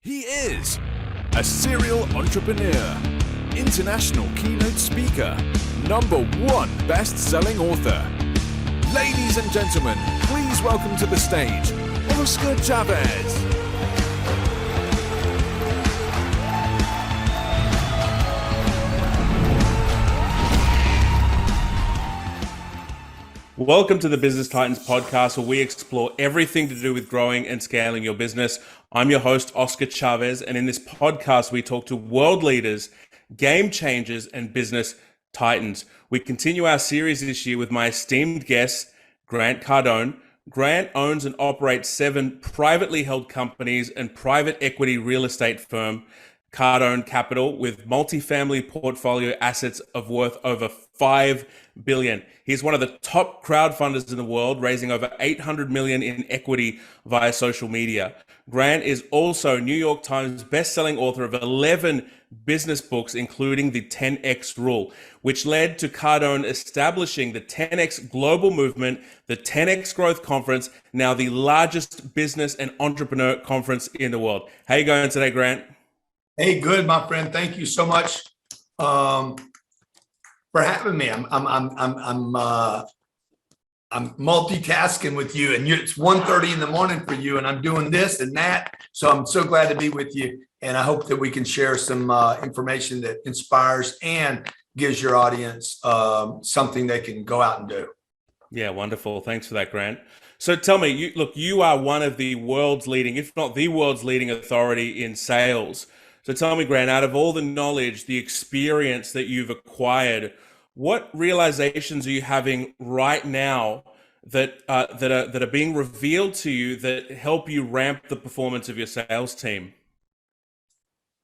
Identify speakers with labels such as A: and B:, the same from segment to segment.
A: He is a serial entrepreneur, international keynote speaker, #1 best-selling author. Ladies and gentlemen, please welcome to the stage, Oscar Chavez.
B: Welcome to the Business Titans podcast, where we explore everything to do with growing and scaling your business. I'm your host, Oscar Chavez, and in this podcast, we talk to world leaders, game changers, and business titans. We continue our series this year with my esteemed guest, Grant Cardone. Grant owns and operates 7 privately held companies and private equity real estate firm, Cardone Capital, with multifamily portfolio assets of worth over $5 billion. He's one of the top crowdfunders in the world, raising over $800 million in equity via social media. Grant is also New York Times bestselling author of 11 business books, including the 10X Rule, which led to Cardone establishing the 10X Global Movement, the 10X Growth Conference, now the largest business and entrepreneur conference in the world. How you going today, Grant?
C: Hey, good, my friend. Thank you so much for having me. I'm multitasking with you, and it's 1:30 in the morning for you, and I'm doing this and that. So I'm so glad to be with you, and I hope that we can share some information that inspires and gives your audience something they can go out and do.
B: Yeah, wonderful. Thanks for that, Grant. So tell me, you are one of the world's leading, if not the world's leading authority in sales. So tell me, Grant, out of all the knowledge, the experience that you've acquired, what realizations are you having right now that are being revealed to you that help you ramp the performance of your sales team?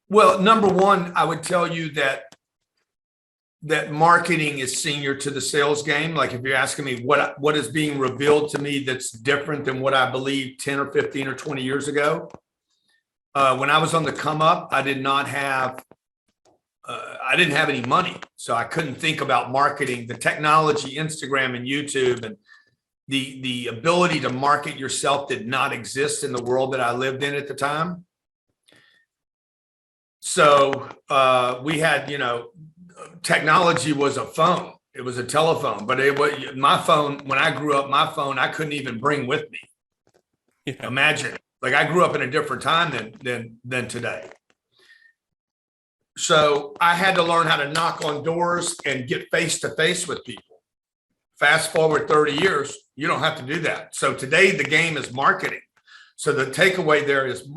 C: Well, number one, I would tell you that marketing is senior to the sales game. Like if you're asking me what is being revealed to me that's different than what I believed 10 or 15 or 20 years ago. When I was on the come up, I didn't have any money, so I couldn't think about marketing. The technology, Instagram and YouTube, and the ability to market yourself did not exist in the world that I lived in at the time. So we had, technology was a phone. It was a telephone, but my phone, when I grew up, my phone, I couldn't even bring with me. Yeah. Imagine. Like I grew up in a different time than today. So I had to learn how to knock on doors and get face to face with people. Fast forward 30 years, you don't have to do that. So today the game is marketing. So the takeaway there is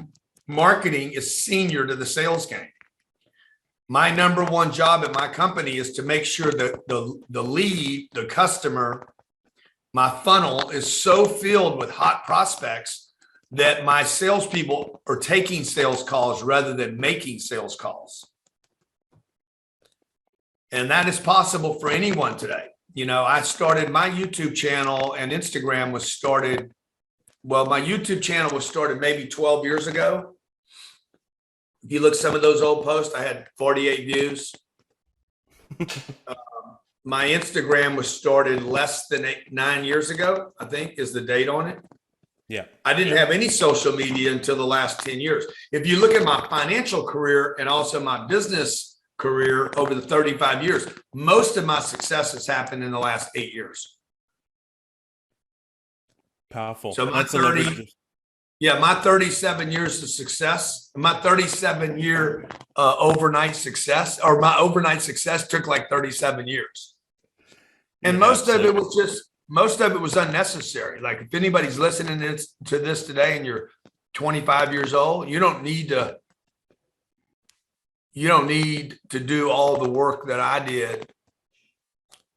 C: marketing is senior to the sales game. My number one job at my company is to make sure that the lead, the customer, my funnel is so filled with hot prospects that my salespeople are taking sales calls rather than making sales calls. And that is possible for anyone today. I started my YouTube channel, and Instagram was started. Well, my YouTube channel was started maybe 12 years ago. If you look at some of those old posts, I had 48 views. My Instagram was started less than 9 years ago, I think is the date on it.
B: Yeah.
C: I didn't have any social media until the last 10 years. If you look at my financial career and also my business career over the 35 years, most of my success has happened in the last 8 years.
B: Powerful.
C: So my 37 years of success, my 37-year overnight success, or my overnight success took like 37 years. And most of it was unnecessary. Like if anybody's listening to this today and you're 25 years old, you don't need to do all the work that I did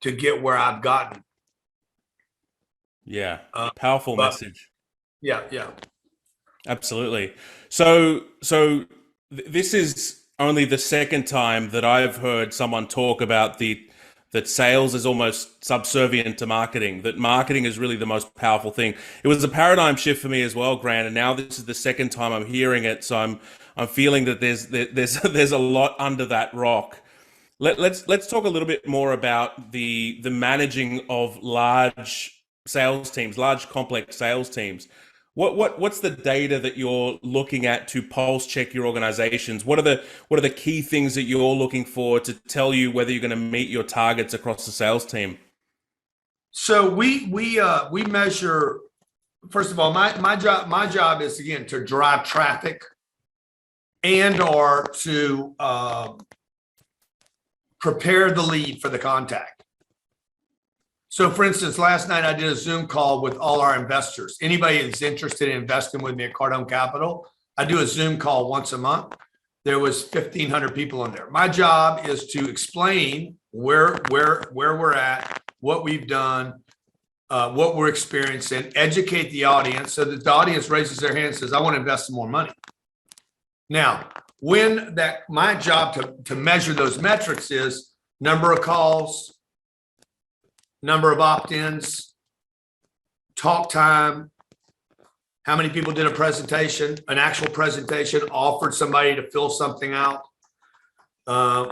C: to get where I've gotten.
B: Yeah. Powerful message.
C: Yeah.
B: Absolutely. So this is only the second time that I've heard someone talk about that sales is almost subservient to marketing, that marketing is really the most powerful thing. It was a paradigm shift for me as well, Grant, and now this is the second time I'm hearing it. So I'm feeling that there's a lot under that rock. Let's talk a little bit more about the managing of large sales teams, large complex sales teams. What's the data that you're looking at to pulse check your organizations? What are the key things that you're looking for to tell you whether you're going to meet your targets across the sales team?
C: So we measure. First of all, my job is, again, to drive traffic and or to prepare the lead for the contact. So for instance, last night I did a Zoom call with all our investors. Anybody that's interested in investing with me at Cardone Capital, I do a Zoom call once a month. There was 1,500 people in there. My job is to explain where we're at, what we've done, what we're experiencing, educate the audience so that the audience raises their hand and says, I want to invest some more money. Now, my job to measure those metrics is number of calls, number of opt-ins, talk time, how many people did a presentation, an actual presentation, offered somebody to fill something out,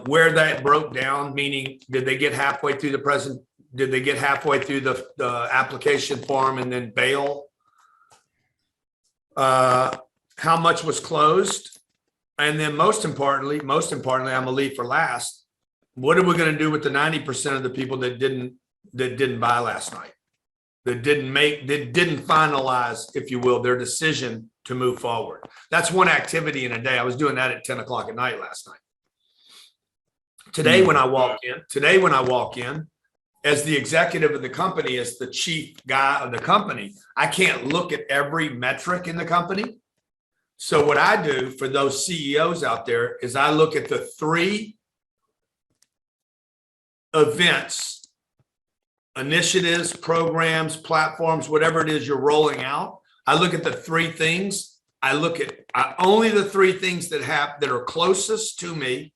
C: where that broke down, meaning did they get halfway through the application form and then bail? How much was closed? And then most importantly, I'm gonna leave for last. What are we gonna do with the 90% of the people that didn't buy last night, that didn't finalize, if you will, their decision to move forward? That's one activity in a day. I was doing that at 10 o'clock at night last night. Today, when I walk in, as the executive of the company, as the chief guy of the company, I can't look at every metric in the company. So what I do for those CEOs out there is I look at the 3 events, initiatives, programs, platforms, whatever it is you're rolling out. I look at the 3 things. I look at only the 3 things that are closest to me.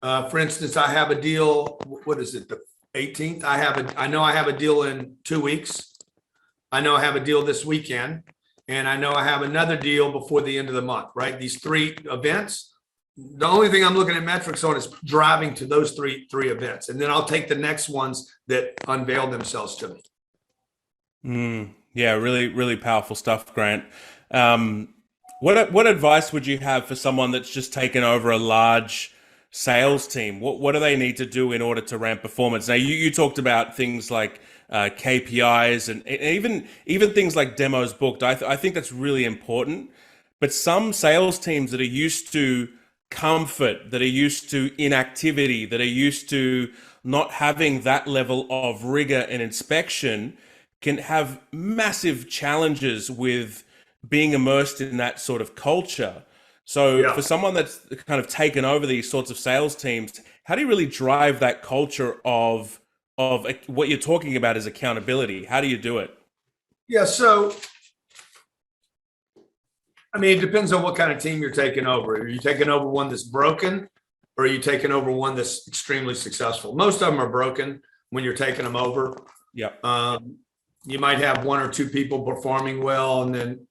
C: For instance, I have a deal. What is it? The 18th. I know I have a deal in 2 weeks. I know I have a deal this weekend, and I know I have another deal before the end of the month. Right? These 3 events. The only thing I'm looking at metrics on is driving to those three events, and then I'll take the next ones that unveil themselves to me.
B: Yeah, really, really powerful stuff, Grant. What advice would you have for someone that's just taken over a large sales team? What do they need to do in order to ramp performance? Now, you talked about things like KPIs and even things like demos booked. I think that's really important. But some sales teams that are used to comfort, that are used to inactivity, that are used to not having that level of rigor and inspection can have massive challenges with being immersed in that sort of culture. So for someone that's kind of taken over these sorts of sales teams, how do you really drive that culture of what you're talking about as accountability? How do you do it?
C: Yeah, so I mean, it depends on what kind of team you're taking over. Are you taking over one that's broken, or are you taking over one that's extremely successful? Most of them are broken when you're taking them over.
B: Yeah.
C: You might have 1 or 2 people performing well, and then,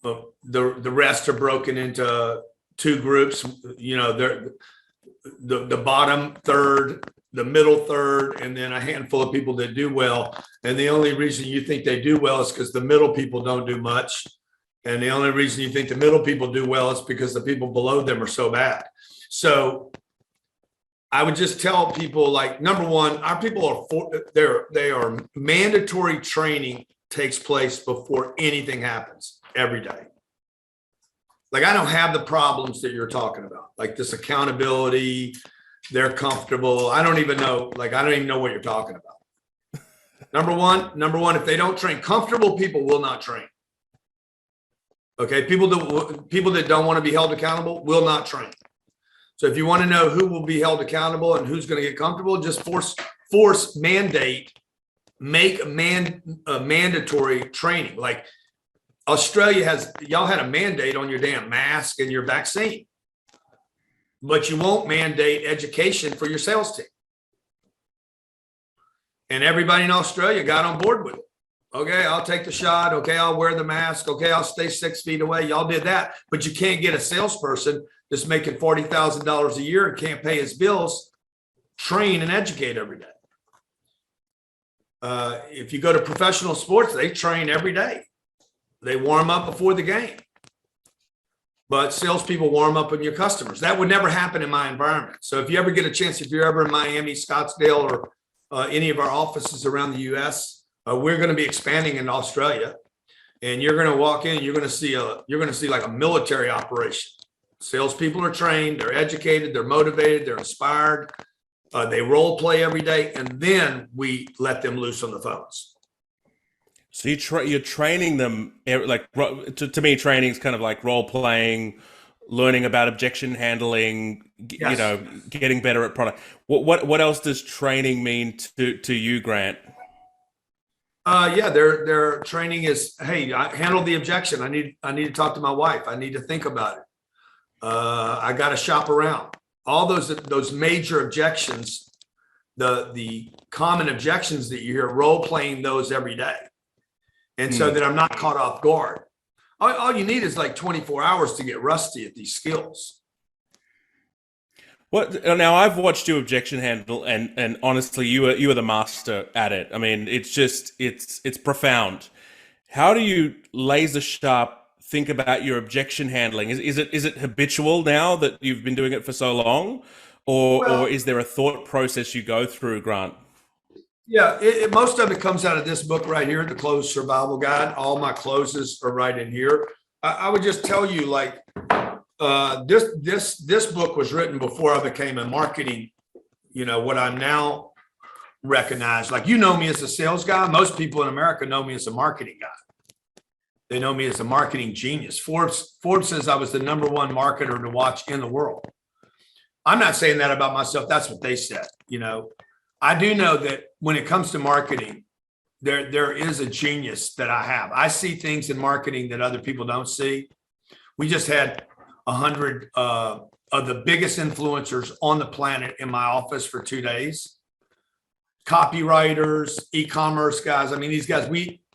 C: the rest are broken into 2 groups. They're the bottom third, the middle third, and then a handful of people that do well. And the only reason you think they do well is because the middle people don't do much. And the only reason you think the middle people do well is because the people below them are so bad. So I would just tell people, like, number one, our people they are mandatory training takes place before anything happens every day. Like, I don't have the problems that you're talking about, like this accountability. They're comfortable. I don't even know what you're talking about. Number one, if they don't train, comfortable people will not train. Okay. People that don't want to be held accountable will not train. So if you want to know who will be held accountable and who's going to get comfortable, just make mandatory training. Like Australia y'all had a mandate on your damn mask and your vaccine, but you won't mandate education for your sales team. And everybody in Australia got on board with it. Okay, I'll take the shot. Okay, I'll wear the mask. Okay, I'll stay 6 feet away. Y'all did that, but you can't get a salesperson that's making $40,000 a year and can't pay his bills train and educate every day. If you go to professional sports, they train every day. They warm up before the game. But salespeople warm up on your customers. That would never happen in my environment. So if you ever get a chance, if you're ever in Miami, Scottsdale, or any of our offices around the U.S., we're going to be expanding in Australia, and you're going to walk in. You're going to see like a military operation. Salespeople are trained. They're educated. They're motivated. They're inspired. They role play every day, and then we let them loose on the phones.
B: So you're training them, like, to me, training is kind of like role playing, learning about objection handling,
C: Yes.
B: you know, getting better at product. What else does training mean to you, Grant?
C: Yeah, their training is, hey, I handle the objection. I need to talk to my wife. I need to think about it. I got to shop around. All those major objections, the common objections that you hear, role playing those every day. And so that I'm not caught off guard. All you need is like 24 hours to get rusty at these skills.
B: Now I've watched you objection handle, and honestly, you are the master at it. I mean, it's profound. How do you laser sharp think about your objection handling? Is it habitual now that you've been doing it for so long, or is there a thought process you go through, Grant?
C: Yeah, most of it comes out of this book right here, The Close Survival Guide. All my closes are right in here. I would just tell you, like, this book was written before I became a marketing, what I'm now recognized. Like, you know me as a sales guy. Most people in America know me as a marketing guy. They know me as a marketing genius. Forbes says I was the #1 marketer to watch in the world. I'm not saying that about myself. That's what they said. I do know that when it comes to marketing, there is a genius that I have. I see things in marketing that other people don't see. We just had 100 of the biggest influencers on the planet in my office for 2 days. Copywriters, e-commerce guys. I mean, these guys,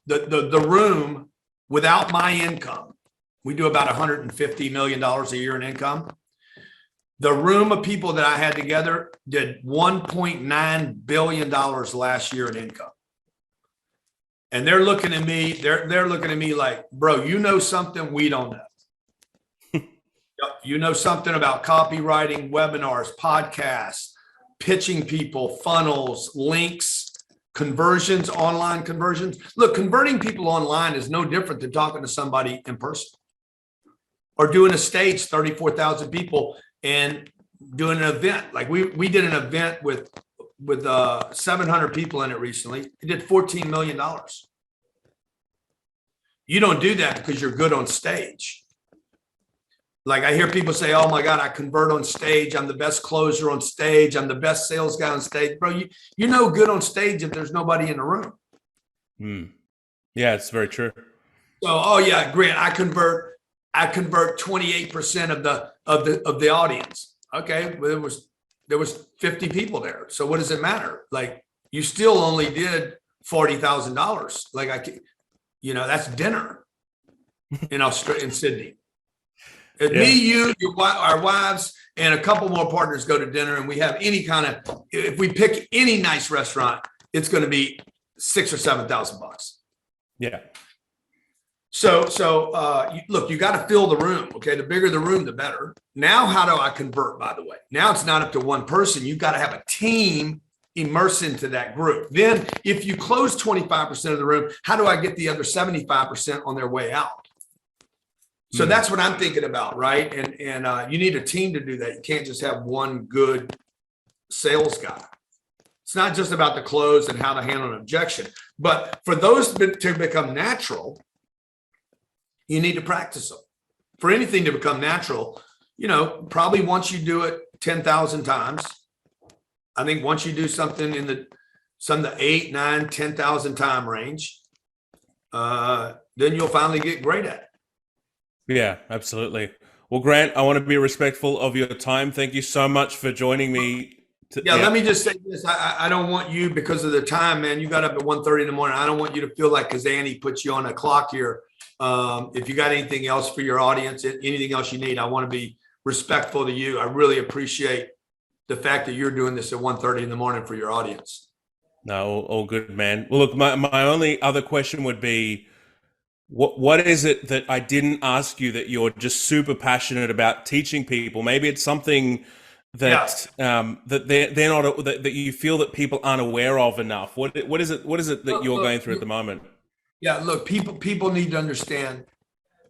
C: the room, without my income, we do about $150 million a year in income. The room of people that I had together did $1.9 billion last year in income. And they're looking at me, they're looking at me like, bro, you know something we don't know. You know something about copywriting, webinars, podcasts, pitching people, funnels, links, conversions, online conversions. Look, converting people online is no different than talking to somebody in person or doing a stage, 34,000 people, and doing an event. Like we did an event with 700 people in it recently. It did $14 million. You don't do that because you're good on stage. Like, I hear people say, oh my God, I convert on stage. I'm the best closer on stage. I'm the best sales guy on stage. Bro, you're no good on stage if there's nobody in the room.
B: Yeah, it's very true.
C: So, oh yeah, Grant, I convert 28% of the audience. Okay, well, there was 50 people there. So what does it matter? Like, you still only did $40,000. Like, that's dinner in Sydney. If me, you, our wives, and a couple more partners go to dinner, and we have if we pick any nice restaurant, it's going to be $6,000 or $7,000.
B: Yeah.
C: So look, you got to fill the room. Okay. The bigger the room, the better. Now, how do I convert, by the way? Now it's not up to one person. You've got to have a team immerse into that group. Then if you close 25% of the room, how do I get the other 75% on their way out? So that's what I'm thinking about, right? And you need a team to do that. You can't just have one good sales guy. It's not just about the close and how to handle an objection, but for those to become natural, you need to practice them. For anything to become natural, probably once you do it 10,000 times, I think once you do something in the 8, 9, 10,000 time range, then you'll finally get great at it.
B: Yeah, absolutely. Well, Grant, I want to be respectful of your time. Thank you so much for joining me.
C: Let me just say this. I don't want you, because of the time, man, you got up at 1:30 in the morning. I don't want you to feel like, because Annie put you on a clock here. If you got anything else for your audience, anything else you need, I want to be respectful to you. I really appreciate the fact that you're doing this at 1:30 in the morning for your audience.
B: No, all good, man. Well, look, my only other question would be, what is it that I didn't ask you that you're just super passionate about teaching people? Maybe it's something
C: Yeah.
B: that that they're not that you feel that people aren't aware of enough. What is it that
C: Look,
B: you're
C: look,
B: going through at the moment?
C: yeah, look, people need to understand.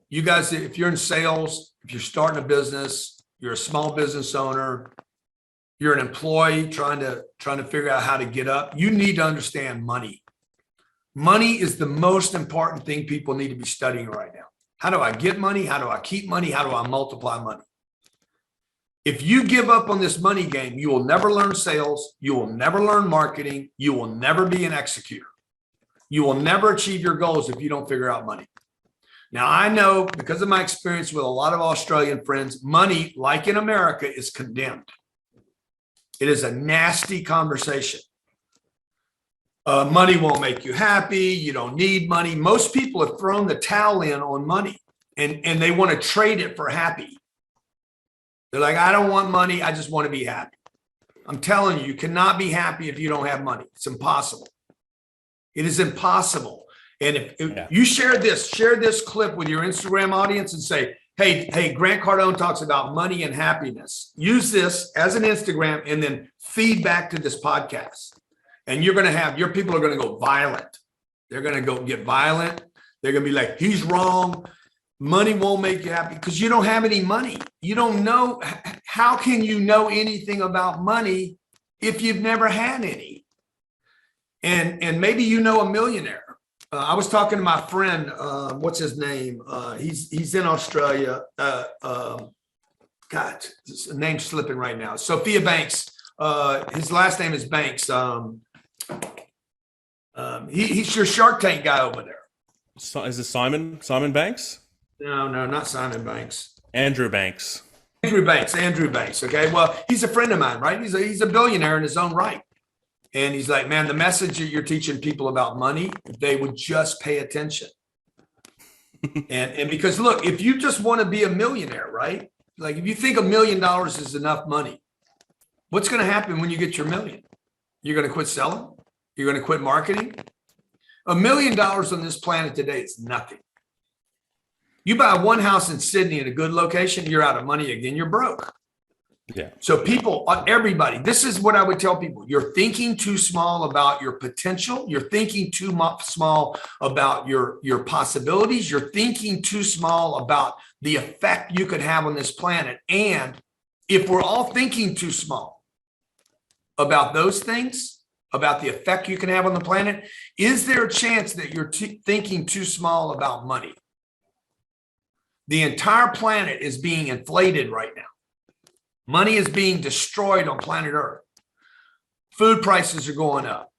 C: You guys, if you're in sales, if you're starting a business, you're a small business owner, you're an employee trying to figure out how to get up, you need to understand money. Money is the most important thing people need to be studying right now. How do I get money? How do I keep money? How do I multiply money? If you give up on this money game, you will never learn sales. You will never learn marketing. You will never be an executor. You will never achieve your goals if you don't figure out money. Now, I know because of my experience with a lot of Australian friends, money, like in America, is condemned. It is a nasty conversation. Money won't make you happy. You don't need money. Most people have thrown the towel in on money and they want to trade it for happy. They're like, I don't want money. I just want to be happy. I'm telling you, you cannot be happy if you don't have money. It's impossible. It is impossible. And if you share this clip with your Instagram audience and say, hey, Grant Cardone talks about money and happiness. Use this as an Instagram and then feed back to this podcast. And you're going to have, your people are going to go violent. They're going to go get violent. They're going to be like, he's wrong. Money won't make you happy because you don't have any money. You don't know. How can you know anything about money if you've never had any? And maybe you know a millionaire. I was talking to my friend, what's his name? He's in Australia. God, his name's slipping right now. Sophia Banks. His last name is Banks. He's your Shark Tank guy over there.
B: So, is it Simon Banks?
C: No, not Simon Banks.
B: Andrew Banks.
C: Andrew Banks. Okay. Well, he's a friend of mine, right? He's a billionaire in his own right. And he's like, man, the message that you're teaching people about money, if they would just pay attention. and because look, if you just want to be a millionaire, right? Like if you think $1 million is enough money, what's going to happen when you get your million? You're going to quit selling? You're going to quit marketing? $1 million on this planet today is nothing. You buy one house in Sydney in a good location, you're out of money again. You're broke.
B: Yeah.
C: So people, everybody, this is what I would tell people. You're thinking too small about your potential. You're thinking too small about your possibilities. You're thinking too small about the effect you could have on this planet. And if we're all thinking too small about those things, about the effect you can have on the planet, is there a chance that you're thinking too small about money? The entire planet is being inflated right now. Money is being destroyed on planet Earth. Food prices are going up.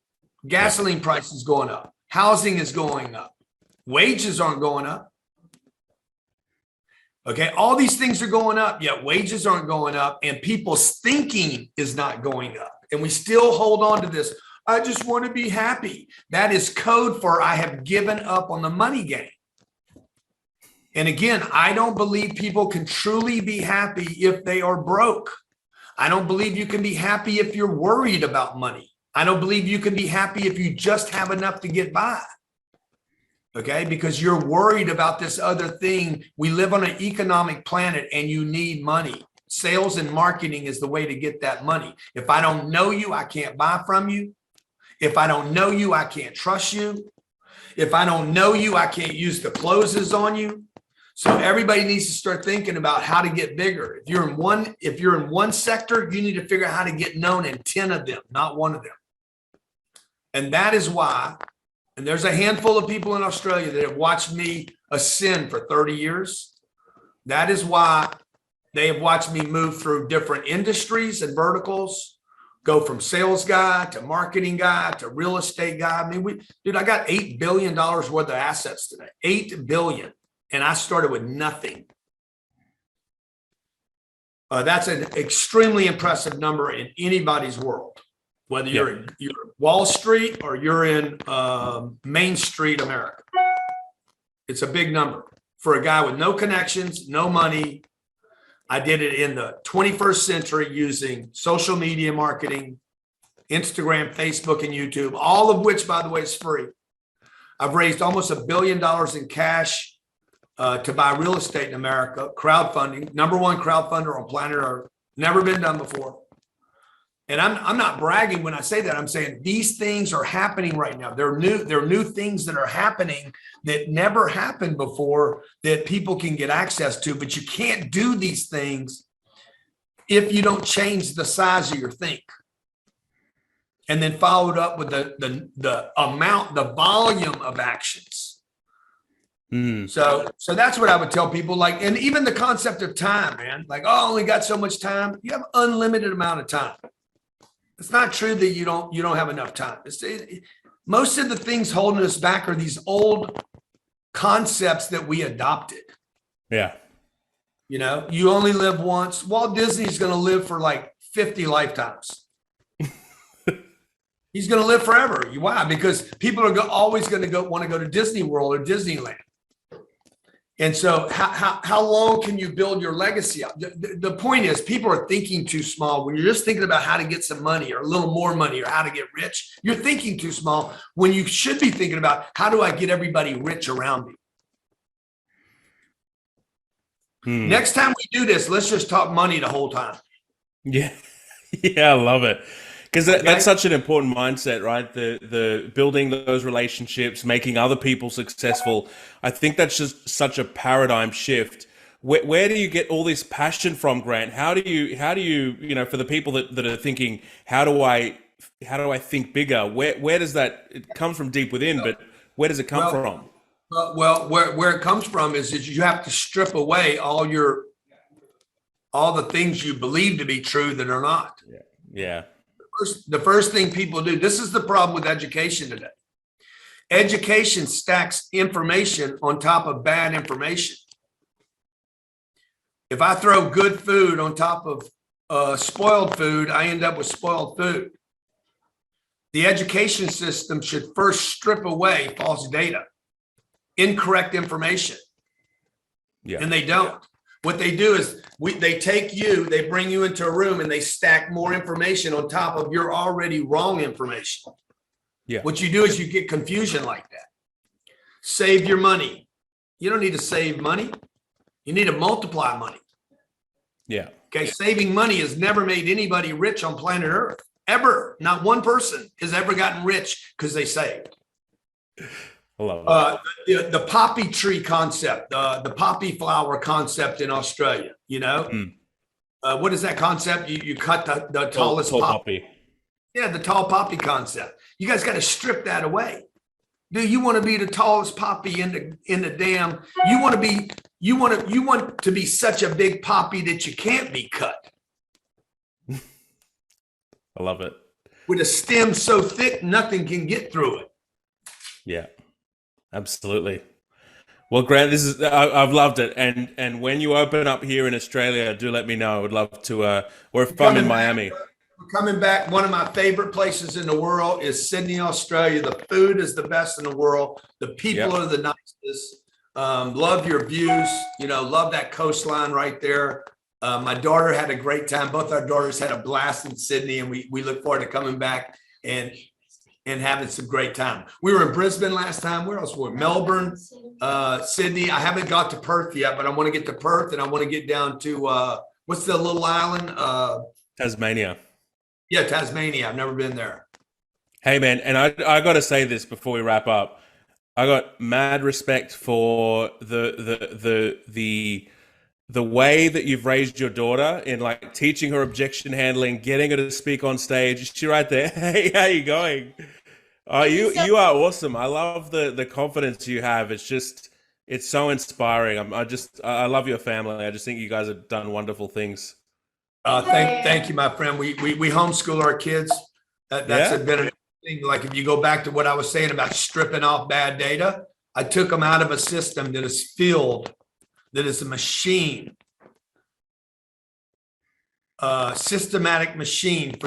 C: Gasoline prices going up. Housing is going up. Wages aren't going up. Okay, all these things are going up, yet wages aren't going up, and people's thinking is not going up. And we still hold on to this. I just want to be happy. That is code for I have given up on the money game. And again, I don't believe people can truly be happy if they are broke. I don't believe you can be happy if you're worried about money. I don't believe you can be happy if you just have enough to get by. Okay, because you're worried about this other thing. We live on an economic planet and you need money. Sales and marketing is the way to get that money. If I don't know you, I can't buy from you. If I don't know you, I can't trust you. If I don't know you, I can't use the closes on you. So everybody needs to start thinking about how to get bigger. If you're in one sector, you need to figure out how to get known in 10 of them, not one of them. And that is why, and there's a handful of people in Australia that have watched me ascend for 30 years. That is why they have watched me move through different industries and verticals, go from sales guy to marketing guy to real estate guy. I mean, I got $8 billion worth of assets today, $8 billion. And I started with nothing. That's an extremely impressive number in anybody's world, whether you're in Wall Street or you're in Main Street, America. It's a big number for a guy with no connections, no money. I did it in the 21st century using social media marketing Instagram, Facebook, and YouTube, all of which, by the way, is free. I've raised almost $1 billion in cash to buy real estate in America, crowdfunding, number one crowdfunder on planet Earth, never been done before. And I'm not bragging when I say that. I'm saying these things are happening right now. There are new things that are happening that never happened before that people can get access to, but you can't do these things if you don't change the size of your think. And then followed up with the amount, the volume of actions. So that's what I would tell people. Like, and even the concept of time, man. Like, oh, I only got so much time. You have unlimited amount of time. It's not true that you don't have enough time. Most of the things holding us back are these old concepts that we adopted.
B: Yeah.
C: You know, you only live once. Walt Disney's going to live for like 50 lifetimes. He's going to live forever. Why? Because people are always going to want to go to Disney World or Disneyland. And so how long can you build your legacy up? The point is, people are thinking too small. When you're just thinking about how to get some money or a little more money or how to get rich, you're thinking too small when you should be thinking about how do I get everybody rich around me? Next time we do this, let's just talk money the whole time.
B: Yeah. Yeah, I love it. Because that's such an important mindset, right? The building those relationships, making other people successful. I think that's just such a paradigm shift. Where do you get all this passion from, Grant? How do you, for the people that are thinking, how do I think bigger? Where does that, it comes from deep within, but where does it come from?
C: Well, where it comes from is that you have to strip away all the things you believe to be true that are not.
B: Yeah.
C: The first thing people do, this is the problem with education today. Education stacks information on top of bad information. If I throw good food on top of spoiled food, I end up with spoiled food. The education system should first strip away false data, incorrect information. Yeah. And they don't. What they do is they take you, they bring you into a room and they stack more information on top of your already wrong information. Yeah. What you do is you get confusion like that. Save your money. You don't need to save money. You need to multiply money.
B: Yeah.
C: Okay. Saving money has never made anybody rich on planet Earth. Ever. Not one person has ever gotten rich because they saved.
B: I love it.
C: The poppy tree concept, the poppy flower concept in Australia, what is that concept? You cut the tallest
B: tall poppy.
C: Yeah, the tall poppy concept. You guys got to strip that away. Do you want to be the tallest poppy in the dam? You want to be such a big poppy that you can't be cut.
B: I love it.
C: With a stem so thick, nothing can get through it.
B: Yeah. Absolutely. Well, Grant, I've loved it. And when you open up here in Australia, do let me know. I would love to, or if I'm in Miami.
C: We're coming back. One of my favorite places in the world is Sydney, Australia. The food is the best in the world. The people are the nicest. Love your views, love that coastline right there. My daughter had a great time. Both our daughters had a blast in Sydney, and we look forward to coming back and having some great time. We were in Brisbane last time. Where else were we? Melbourne, Sydney. I haven't got to Perth yet, but I want to get to Perth and I want to get down to, what's the little island?
B: Tasmania.
C: Yeah, Tasmania. I've never been there.
B: Hey, man. And I got to say this before we wrap up. I got mad respect for the way that you've raised your daughter in like teaching her objection handling, getting her to speak on stage. She right there. Hey, how you going? You are awesome. I love the confidence you have. It's so inspiring. I love your family. I just think you guys have done wonderful things.
C: Thank you, my friend. We homeschool our kids. That's been a thing. Like if you go back to what I was saying about stripping off bad data, I took them out of a system that is filled, that is a machine, systematic machine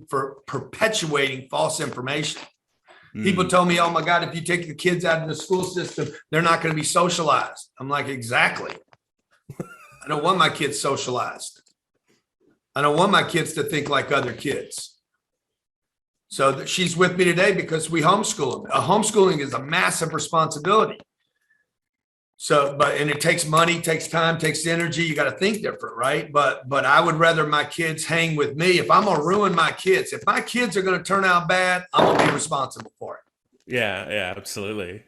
C: for perpetuating false information. People told me, oh my God, if you take the kids out of the school system, they're not going to be socialized. I'm like, exactly. I don't want my kids socialized. I don't want my kids to think like other kids. So that she's with me today because we homeschool them. Homeschooling is a massive responsibility. So, and it takes money, takes time, takes energy. You got to think different, right? But I would rather my kids hang with me. If I'm going to ruin my kids, if my kids are going to turn out bad, I'm going to be responsible for it.
B: Yeah, absolutely.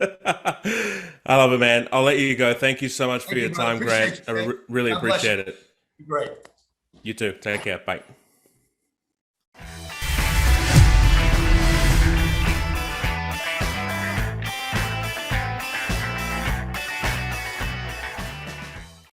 B: I love it, man. I'll let you go. Thank you so much for your time, Grant. I really appreciate it.
C: Great.
B: You too. Take care. Bye.